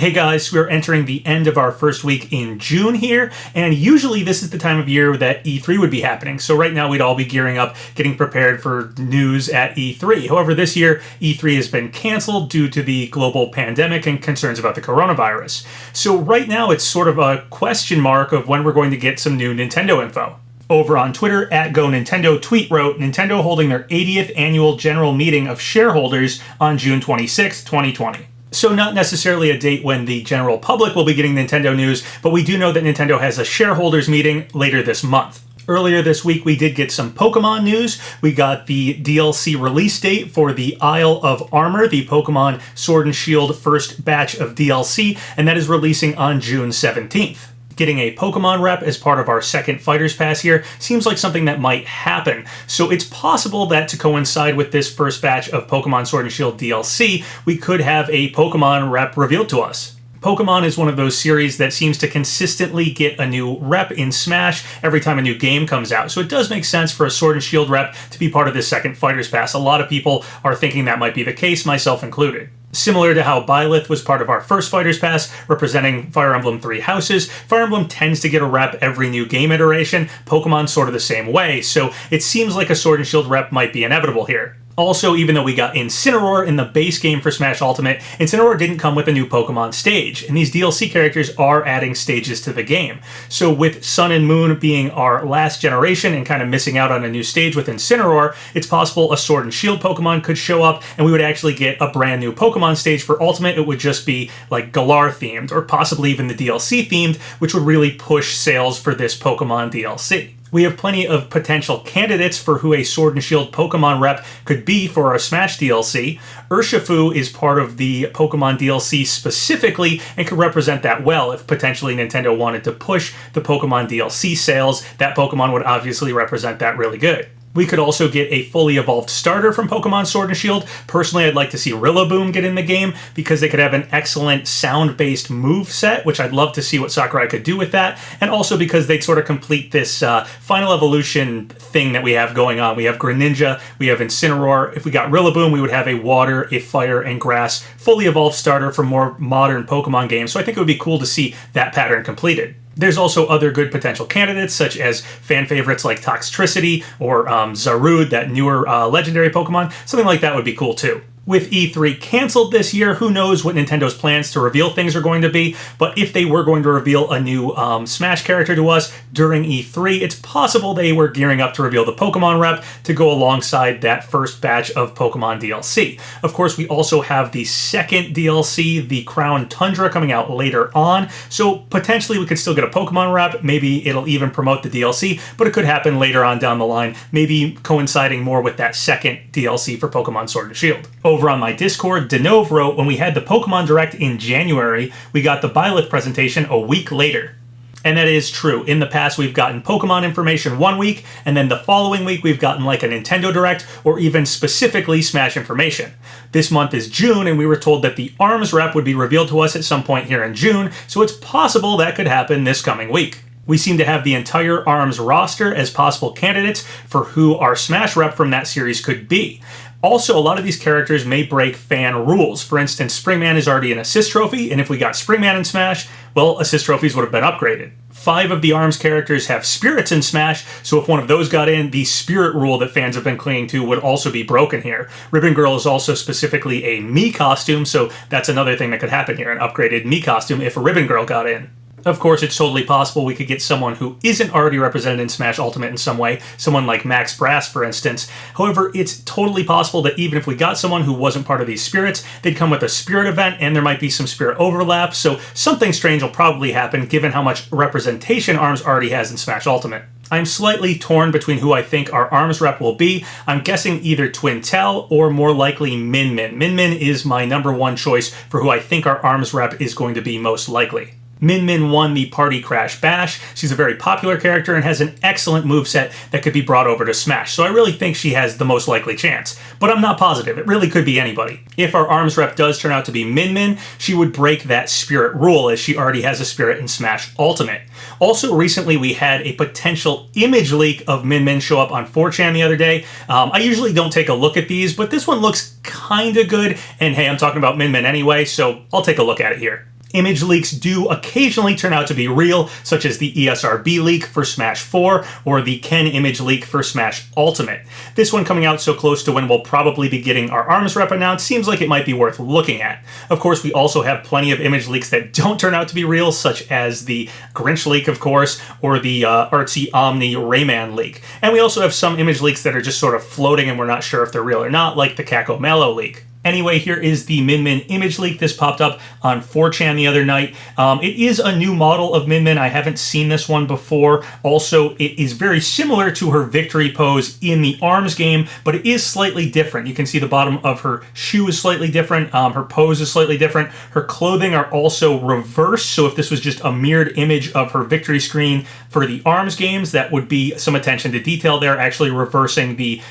Hey guys, we're entering the end of our first week in June here, and usually this is the time of year that E3 would be happening. So right now we'd all be gearing up, getting prepared for news at E3. However, this year E3 has been canceled due to the global pandemic and concerns about the coronavirus. So right now it's sort of a question mark of when we're going to get some new Nintendo info. Over on Twitter, @GoNintendo tweet wrote, Nintendo holding their 80th annual general meeting of shareholders on June 26, 2020. So not necessarily a date when the general public will be getting Nintendo news, but we do know that Nintendo has a shareholders meeting later this month. Earlier this week, we did get some Pokemon news. We got the DLC release date for the Isle of Armor, the Pokemon Sword and Shield first batch of DLC, and that is releasing on June 17th. Getting a Pokemon rep as part of our second Fighters Pass here seems like something that might happen. So it's possible that to coincide with this first batch of Pokemon Sword and Shield DLC, we could have a Pokemon rep revealed to us. Pokemon is one of those series that seems to consistently get a new rep in Smash every time a new game comes out. So it does make sense for a Sword and Shield rep to be part of this second Fighters Pass. A lot of people are thinking that might be the case, myself included. Similar to how Byleth was part of our first Fighters Pass, representing Fire Emblem Three Houses, Fire Emblem tends to get a rep every new game iteration, Pokemon's sort of the same way, so it seems like a Sword and Shield rep might be inevitable here. Also, even though we got Incineroar in the base game for Smash Ultimate, Incineroar didn't come with a new Pokemon stage, and these DLC characters are adding stages to the game. So with Sun and Moon being our last generation and kind of missing out on a new stage with Incineroar, it's possible a Sword and Shield Pokemon could show up, and we would actually get a brand new Pokemon stage for Ultimate. It would just be like Galar themed, or possibly even the DLC themed, which would really push sales for this Pokemon DLC. We have plenty of potential candidates for who a Sword and Shield Pokemon rep could be for our Smash DLC. Urshifu is part of the Pokemon DLC specifically and could represent that well if potentially Nintendo wanted to push the Pokemon DLC sales. That Pokemon would obviously represent that really good. We could also get a fully evolved starter from Pokemon Sword and Shield. Personally, I'd like to see Rillaboom get in the game because they could have an excellent sound-based move set, which I'd love to see what Sakurai could do with that, and also because they'd sort of complete this final evolution thing that we have going on. We have Greninja, we have Incineroar. If we got Rillaboom, we would have a water, a fire, and grass fully evolved starter for more modern Pokemon games, so I think it would be cool to see that pattern completed. There's also other good potential candidates, such as fan favorites like Toxtricity or Zarude, that newer legendary Pokemon. Something like that would be cool too. With E3 canceled this year, who knows what Nintendo's plans to reveal things are going to be, but if they were going to reveal a new Smash character to us during E3, it's possible they were gearing up to reveal the Pokemon rep to go alongside that first batch of Pokemon DLC. Of course, we also have the second DLC, the Crown Tundra, coming out later on, so potentially we could still get a Pokemon rep. Maybe it'll even promote the DLC, but it could happen later on down the line, maybe coinciding more with that second DLC for Pokemon Sword and Shield. Over on my Discord, Denove wrote, when we had the Pokemon Direct in January, we got the Byleth presentation a week later. And that is true. In the past, we've gotten Pokemon information one week, and then the following week we've gotten like a Nintendo Direct, or even specifically Smash information. This month is June, and we were told that the ARMS rep would be revealed to us at some point here in June, so it's possible that could happen this coming week. We seem to have the entire ARMS roster as possible candidates for who our Smash rep from that series could be. Also, a lot of these characters may break fan rules. For instance, Springman is already an assist trophy, and if we got Springman in Smash, well, assist trophies would have been upgraded. 5 of the ARMS characters have spirits in Smash, so if one of those got in, the spirit rule that fans have been clinging to would also be broken here. Ribbon Girl is also specifically a Mii costume, so that's another thing that could happen here, an upgraded Mii costume if a Ribbon Girl got in. Of course, it's totally possible we could get someone who isn't already represented in Smash Ultimate in some way, someone like Max Brass, for instance. However, it's totally possible that even if we got someone who wasn't part of these spirits, they'd come with a spirit event, and there might be some spirit overlap, so something strange will probably happen given how much representation ARMS already has in Smash Ultimate. I'm slightly torn between who I think our ARMS rep will be. I'm guessing either Twintel or more likely Min Min. Min Min is my number one choice for who I think our ARMS rep is going to be most likely. Min Min won the Party Crash Bash. She's a very popular character and has an excellent moveset that could be brought over to Smash, so I really think she has the most likely chance. But I'm not positive. It really could be anybody. If our ARMS rep does turn out to be Min Min, she would break that spirit rule as she already has a spirit in Smash Ultimate. Also, recently we had a potential image leak of Min Min show up on 4chan the other day. I usually don't take a look at these, but this one looks kinda good, and hey, I'm talking about Min Min anyway, so I'll take a look at it here. Image leaks do occasionally turn out to be real, such as the ESRB leak for Smash 4 or the Ken image leak for Smash Ultimate. This one coming out so close to when we'll probably be getting our ARMS rep announced seems like it might be worth looking at. Of course, we also have plenty of image leaks that don't turn out to be real, such as the Grinch leak, of course, or the artsy Omni Rayman leak. And we also have some image leaks that are just sort of floating and we're not sure if they're real or not, like the Kako Mallow leak. Anyway, here is the Min Min image leak. This popped up on 4chan the other night. It is a new model of Min Min. I haven't seen this one before. Also, it is very similar to her victory pose in the ARMS game, but it is slightly different. You can see the bottom of her shoe is slightly different. Her pose is slightly different. Her clothing are also reversed, so if this was just a mirrored image of her victory screen for the ARMS games, that would be some attention to detail there, actually reversing the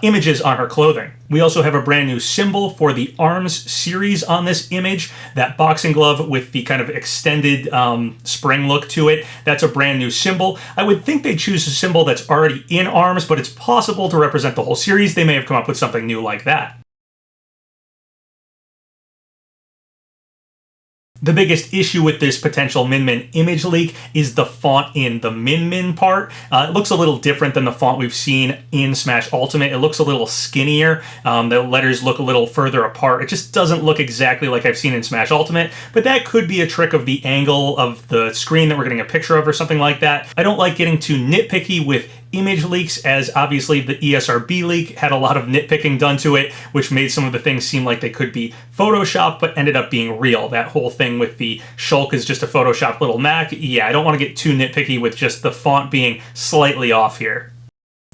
images on her clothing. We also have a brand new symbol for the ARMS series on this image, that boxing glove with the kind of extended spring look to it. That's a brand new symbol. I would think they'd choose a symbol that's already in ARMS, but it's possible to represent the whole series. They may have come up with something new like that. The biggest issue with this potential Min Min image leak is the font in the Min Min part. It looks a little different than the font we've seen in Smash Ultimate. It looks a little skinnier. The letters look a little further apart. It just doesn't look exactly like I've seen in Smash Ultimate, but that could be a trick of the angle of the screen that we're getting a picture of or something like that. I don't like getting too nitpicky with image leaks, as obviously the ESRB leak had a lot of nitpicking done to it, which made some of the things seem like they could be Photoshopped, but ended up being real. That whole thing with the Shulk is just a Photoshopped little Mac. Yeah, I don't want to get too nitpicky with just the font being slightly off here.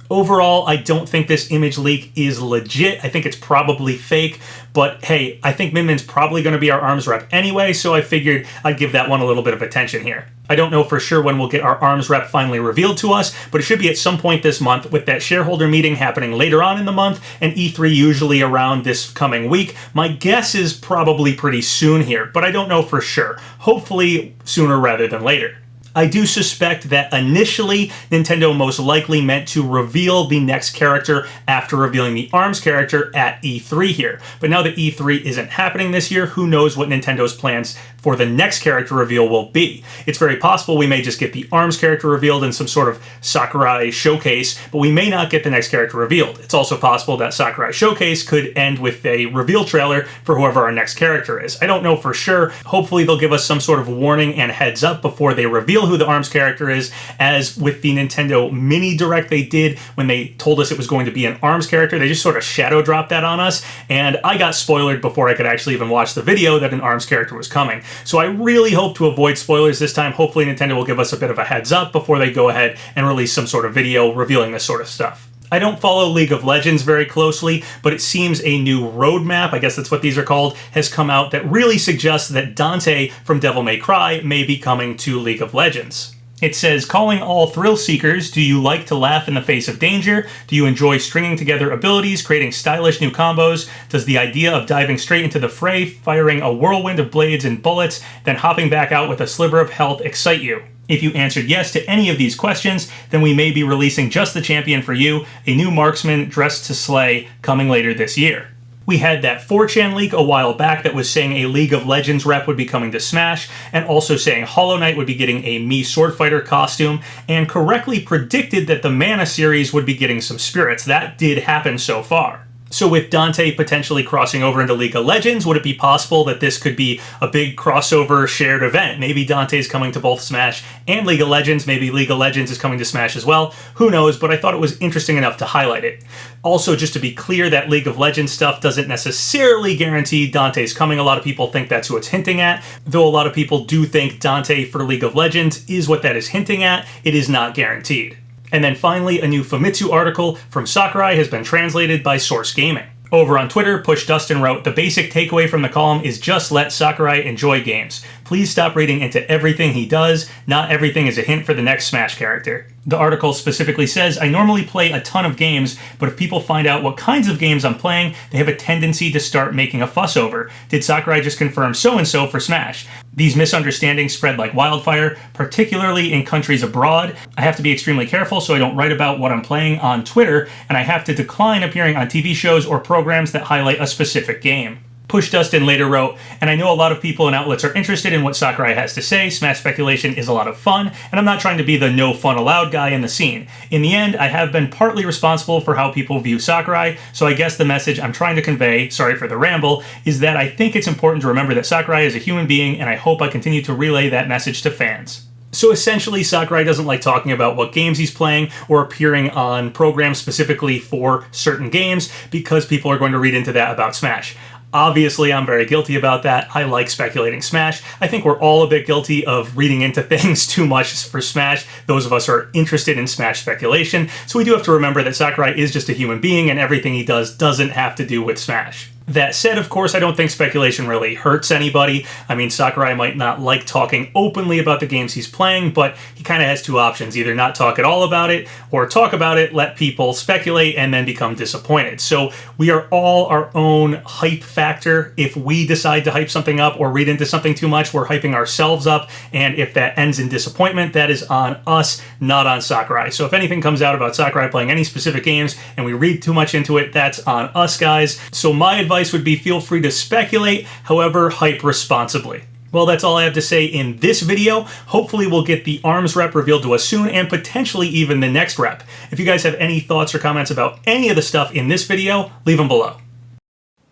Overall, I don't think this image leak is legit. I think it's probably fake, but hey, I think Min Min's probably going to be our ARMS rep anyway, so I figured I'd give that one a little bit of attention here. I don't know for sure when we'll get our ARMS rep finally revealed to us, but it should be at some point this month, with that shareholder meeting happening later on in the month and E3 usually around this coming week. My guess is probably pretty soon here, but I don't know for sure. Hopefully sooner rather than later. I do suspect that initially Nintendo most likely meant to reveal the next character after revealing the ARMS character at E3 here. But now that E3 isn't happening this year, who knows what Nintendo's plans for the next character reveal will be. It's very possible we may just get the ARMS character revealed in some sort of Sakurai showcase, but we may not get the next character revealed. It's also possible that Sakurai showcase could end with a reveal trailer for whoever our next character is. I don't know for sure. Hopefully they'll give us some sort of warning and heads up before they reveal who the ARMS character is, as with the Nintendo mini direct they did when they told us it was going to be an ARMS character. They just sort of shadow dropped that on us, and I got spoiled before I could actually even watch the video that an ARMS character was coming. So I really hope to avoid spoilers this time. Hopefully Nintendo will give us a bit of a heads up before they go ahead and release some sort of video revealing this sort of stuff. I don't follow League of Legends very closely, but it seems a new roadmap, I guess that's what these are called, has come out that really suggests that Dante from Devil May Cry may be coming to League of Legends. It says, calling all thrill seekers, do you like to laugh in the face of danger? Do you enjoy stringing together abilities, creating stylish new combos? Does the idea of diving straight into the fray, firing a whirlwind of blades and bullets, then hopping back out with a sliver of health excite you? If you answered yes to any of these questions, then we may be releasing just the champion for you, a new marksman dressed to slay, coming later this year. We had that 4chan leak a while back that was saying a League of Legends rep would be coming to Smash, and also saying Hollow Knight would be getting a Mii Swordfighter costume, and correctly predicted that the Mana series would be getting some spirits. That did happen so far. So with Dante potentially crossing over into League of Legends, would it be possible that this could be a big crossover shared event? Maybe Dante's coming to both Smash and League of Legends. Maybe League of Legends is coming to Smash as well. Who knows, but I thought it was interesting enough to highlight it. Also, just to be clear, that League of Legends stuff doesn't necessarily guarantee Dante's coming. A lot of people think that's who it's hinting at. Though a lot of people do think Dante for League of Legends is what that is hinting at, it is not guaranteed. And then finally, a new Famitsu article from Sakurai has been translated by Source Gaming. Over on Twitter, Push Dustin wrote, the basic takeaway from the column is just let Sakurai enjoy games. Please stop reading into everything he does. Not everything is a hint for the next Smash character. The article specifically says, I normally play a ton of games, but if people find out what kinds of games I'm playing, they have a tendency to start making a fuss over. Did Sakurai just confirm so-and-so for Smash? These misunderstandings spread like wildfire, particularly in countries abroad. I have to be extremely careful so I don't write about what I'm playing on Twitter, and I have to decline appearing on TV shows or programs that highlight a specific game. Push Dustin later wrote, and I know a lot of people and outlets are interested in what Sakurai has to say. Smash speculation is a lot of fun, and I'm not trying to be the no fun allowed guy in the scene. In the end, I have been partly responsible for how people view Sakurai, so I guess the message I'm trying to convey, sorry for the ramble, is that I think it's important to remember that Sakurai is a human being, and I hope I continue to relay that message to fans. So essentially, Sakurai doesn't like talking about what games he's playing or appearing on programs specifically for certain games because people are going to read into that about Smash. Obviously, I'm very guilty about that. I like speculating Smash. I think we're all a bit guilty of reading into things too much for Smash. Those of us who are interested in Smash speculation. So we do have to remember that Sakurai is just a human being and everything he does doesn't have to do with Smash. That said, of course, I don't think speculation really hurts anybody. I mean, Sakurai might not like talking openly about the games he's playing, but he kind of has two options. Either not talk at all about it, or talk about it, let people speculate, and then become disappointed. So we are all our own hype factor. If we decide to hype something up or read into something too much, we're hyping ourselves up, and if that ends in disappointment, that is on us, not on Sakurai. So if anything comes out about Sakurai playing any specific games, and we read too much into it, that's on us, guys. So my advice would be feel free to speculate, however, hype responsibly. Well, that's all I have to say in this video. Hopefully we'll get the ARMS rep revealed to us soon and potentially even the next rep. If you guys have any thoughts or comments about any of the stuff in this video, leave them below.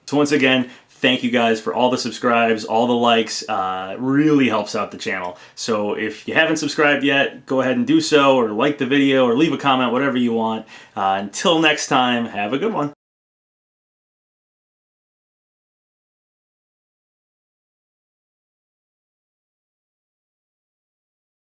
So once again, thank you guys for all the subscribes, all the likes. It really helps out the channel. So if you haven't subscribed yet, go ahead and do so, or like the video, or leave a comment, whatever you want. Until next time, have a good one.